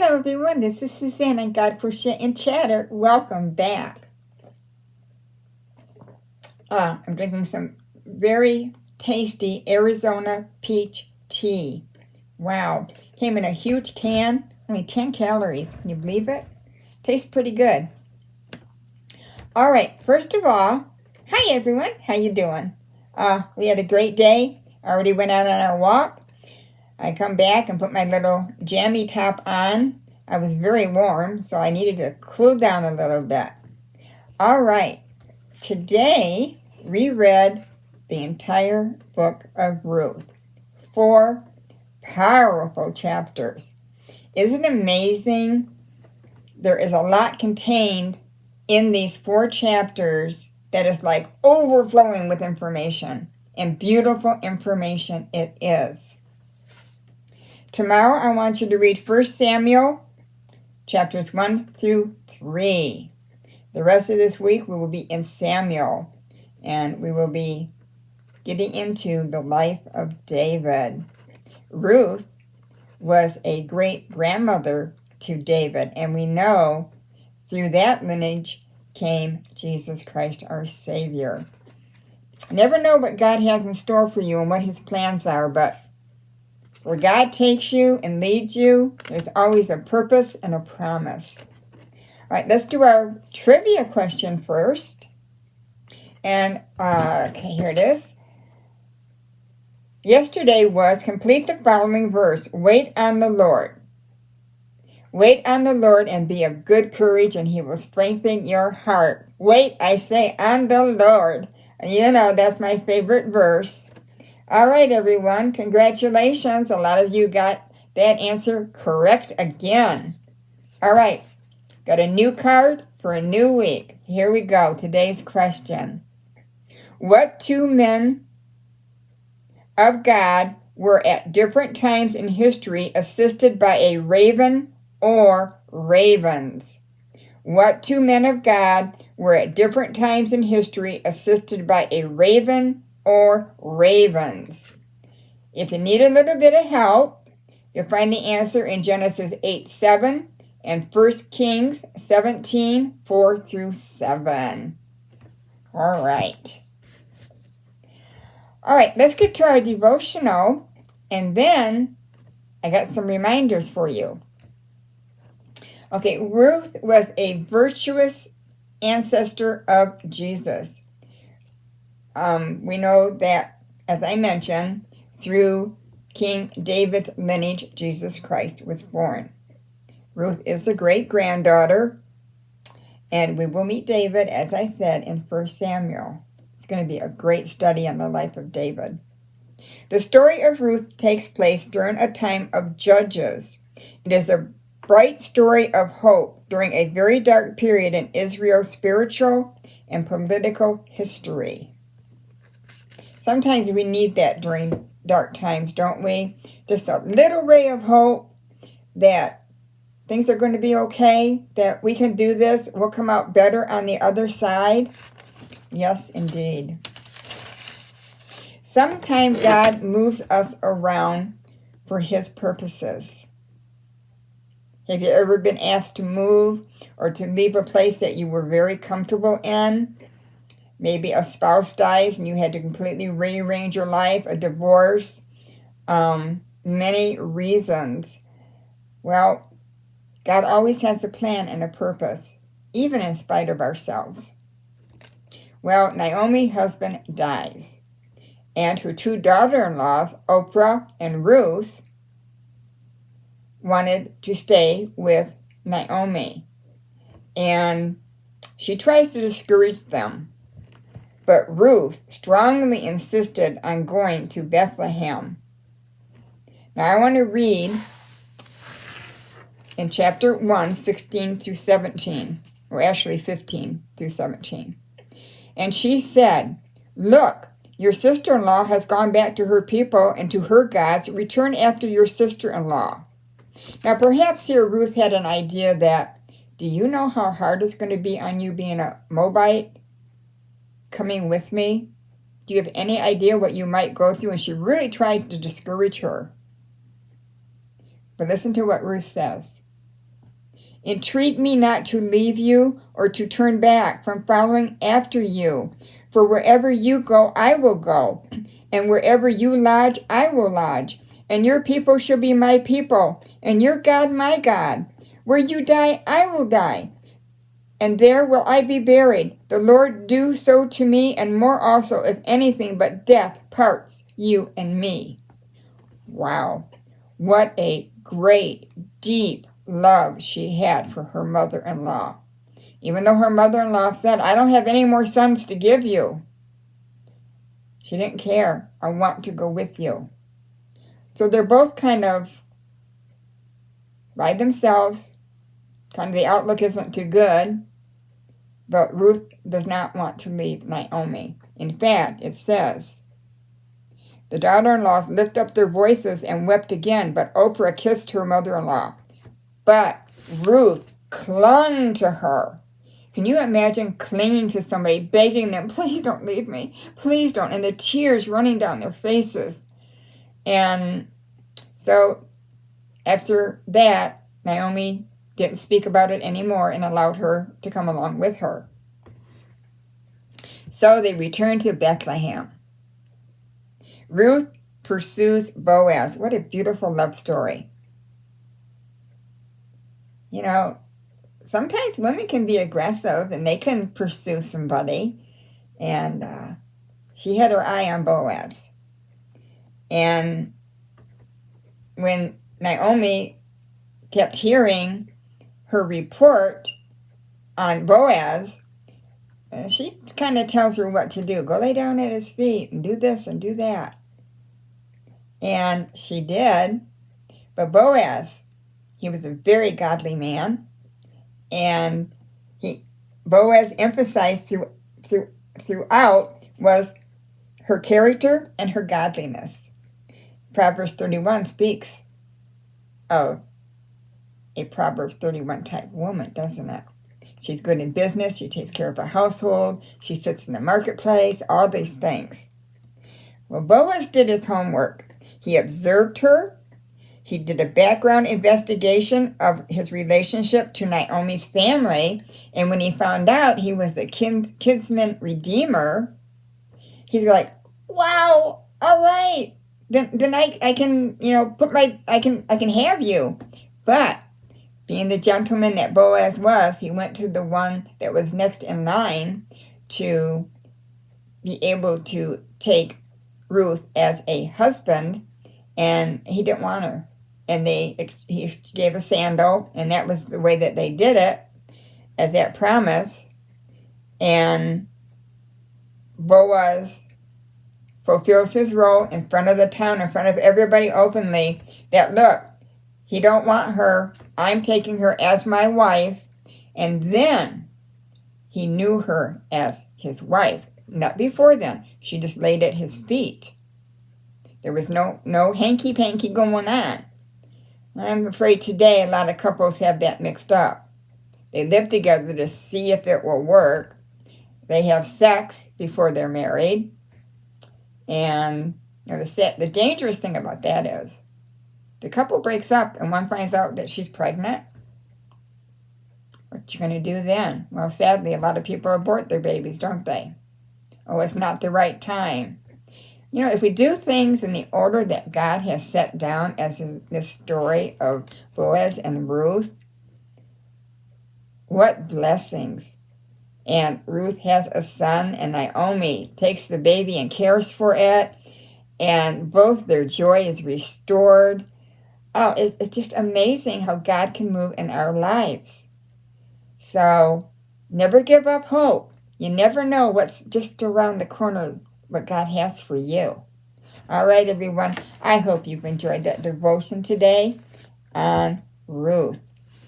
Hello everyone, this is Suzanne and God Crochet and Chatter. Welcome back. I'm drinking some very tasty Arizona peach tea. Wow, came in a huge can, only 10 calories. Can you believe it? Tastes pretty good. All right, first of all, hi everyone, how you doing? We had a great day. Already went out on our walk. I come back and put my little jammy top on. I was very warm, so I needed to cool down a little bit. All right, today we read the entire book of Ruth. 4 powerful chapters. Isn't it amazing? There is a lot contained in these 4 chapters that is like overflowing with information, and beautiful information it is. Tomorrow I want you to read 1 Samuel chapters 1 through 3. The rest of this week we will be in Samuel, and we will be getting into the life of David. Ruth was a great-grandmother to David, and we know through that lineage came Jesus Christ, our Savior. Never know what God has in store for you and what his plans are, but where God takes you and leads you, there's always a purpose and a promise. All right, let's do our trivia question first. And, okay, here it is. Yesterday was, complete the following verse. Wait on the Lord. Wait on the Lord and be of good courage, and he will strengthen your heart. Wait, I say, on the Lord. You know, that's my favorite verse. All right, everyone. Congratulations. A lot of you got that answer correct again. All right. Got a new card for a new week. Here we go. Today's question. What 2 men of God were at different times in history assisted by a raven or ravens? What 2 men of God were at different times in history assisted by a raven or ravens? If you need a little bit of help, you'll find the answer in Genesis 8:7 and 1 Kings 17:4 through 7. All right. All right, let's get to our devotional, and then I got some reminders for you. Okay, Ruth was a virtuous ancestor of Jesus. We know that, as I mentioned, through King David's lineage, Jesus Christ was born. Ruth is a great-granddaughter, and we will meet David, as I said, in 1 Samuel. It's going to be a great study on the life of David. The story of Ruth takes place during a time of judges. It is a bright story of hope during a very dark period in Israel's spiritual and political history. Sometimes we need that during dark times, don't we? Just a little ray of hope that things are going to be okay, that we can do this, we'll come out better on the other side. Yes, indeed. Sometimes God moves us around for his purposes. Have you ever been asked to move or to leave a place that you were very comfortable in? Maybe a spouse dies and you had to completely rearrange your life, a divorce, many reasons. Well, God always has a plan and a purpose, even in spite of ourselves. Well, Naomi's husband dies, and her 2 daughter-in-laws, Oprah and Ruth, wanted to stay with Naomi. And she tries to discourage them. But Ruth strongly insisted on going to Bethlehem. Now I want to read in chapter 1, 16 through 17, or actually 15 through 17. And she said, "Look, your sister-in-law has gone back to her people and to her gods. Return after your sister-in-law." Now perhaps here Ruth had an idea that, do you know how hard it's going to be on you being a Moabite? Coming with me? Do you have any idea what you might go through? And she really tried to discourage her. But listen to what Ruth says. Entreat me not to leave you or to turn back from following after you. For wherever you go, I will go, and wherever you lodge, I will lodge. And your people shall be my people, and your God my God. Where you die, I will die, and there will I be buried. The Lord do so to me, and more also, if anything but death parts you and me. Wow, what a great, deep love she had for her mother-in-law. Even though her mother-in-law said, I don't have any more sons to give you, she didn't care. I want to go with you. So they're both kind of by themselves. Kind of the outlook isn't too good. But Ruth does not want to leave Naomi. In fact, it says, the daughter-in-laws lift up their voices and wept again, but Oprah kissed her mother-in-law. But Ruth clung to her. Can you imagine clinging to somebody, begging them, please don't leave me, please don't, and the tears running down their faces? And so after that, Naomi didn't speak about it anymore and allowed her to come along with her. So they returned to Bethlehem. Ruth pursues Boaz. What a beautiful love story. You know, sometimes women can be aggressive and they can pursue somebody. And she had her eye on Boaz. And when Naomi kept hearing her report on Boaz, she kind of tells her what to do. Go lay down at his feet and do this and do that. And she did. But Boaz, he was a very godly man. And Boaz emphasized throughout was her character and her godliness. Proverbs 31 speaks of a Proverbs 31 type woman, doesn't it? She's good in business. She takes care of the household. She sits in the marketplace, all these things. Well, Boaz did his homework. He observed her. He did a background investigation of his relationship to Naomi's family. And when he found out he was the kinsman redeemer, he's like, wow, all right. Then I can, I can have you. But being the gentleman that Boaz was, he went to the one that was next in line to be able to take Ruth as a husband, and he didn't want her. And he gave a sandal, and that was the way that they did it, as that promise. And Boaz fulfills his role in front of the town, in front of everybody openly, that look, he don't want her. I'm taking her as my wife. And then he knew her as his wife. Not before then. She just laid at his feet. There was no hanky-panky going on. I'm afraid today a lot of couples have that mixed up. They live together to see if it will work. They have sex before they're married. And the dangerous thing about that is, the couple breaks up and one finds out that she's pregnant. What you going to do then? Well, sadly, a lot of people abort their babies, don't they? Oh, it's not the right time. If we do things in the order that God has set down, as in this story of Boaz and Ruth, what blessings. And Ruth has a son, and Naomi takes the baby and cares for it, and both their joy is restored. Oh, it's just amazing how God can move in our lives. So never give up hope. You never know what's just around the corner, what God has for you. All right, everyone. I hope you've enjoyed that devotion today on Ruth.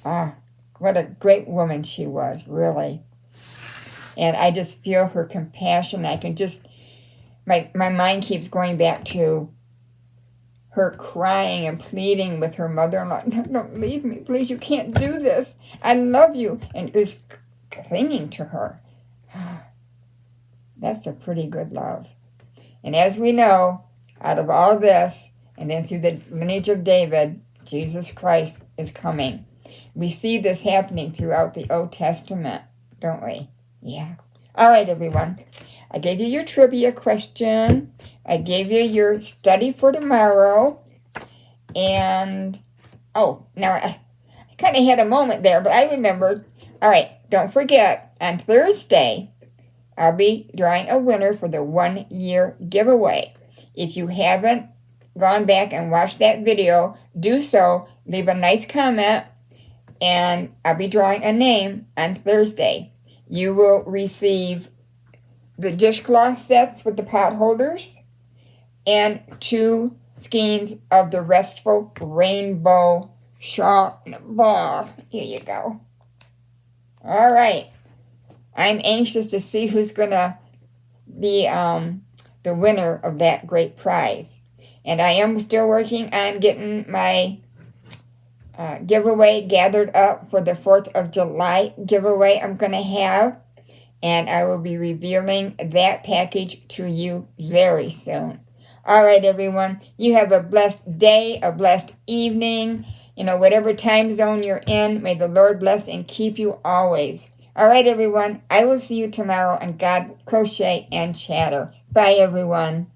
What a great woman she was, really. And I just feel her compassion. I can just, my mind keeps going back to her crying and pleading with her mother-in-law, don't leave me, please, you can't do this. I love you. And is clinging to her. That's a pretty good love. And as we know, out of all this, and then through the lineage of David, Jesus Christ is coming. We see this happening throughout the Old Testament, don't we? Yeah. All right, everyone. I gave you your trivia question. I gave you your study for tomorrow. And, oh, now I kind of had a moment there, but I remembered. All right, don't forget, on Thursday, I'll be drawing a winner for the 1-year giveaway. If you haven't gone back and watched that video, do so. Leave a nice comment, and I'll be drawing a name on Thursday. You will receive the dishcloth sets with the pot holders and 2 skeins of the Restful Rainbow Shawl Ball. Here you go. All right. I'm anxious to see who's going to be the winner of that great prize. And I am still working on getting my giveaway gathered up for the 4th of July giveaway I'm going to have. And I will be revealing that package to you very soon. All right, everyone. You have a blessed day, a blessed evening. Whatever time zone you're in, may the Lord bless and keep you always. All right, everyone. I will see you tomorrow on God Crochet and Chatter. Bye, everyone.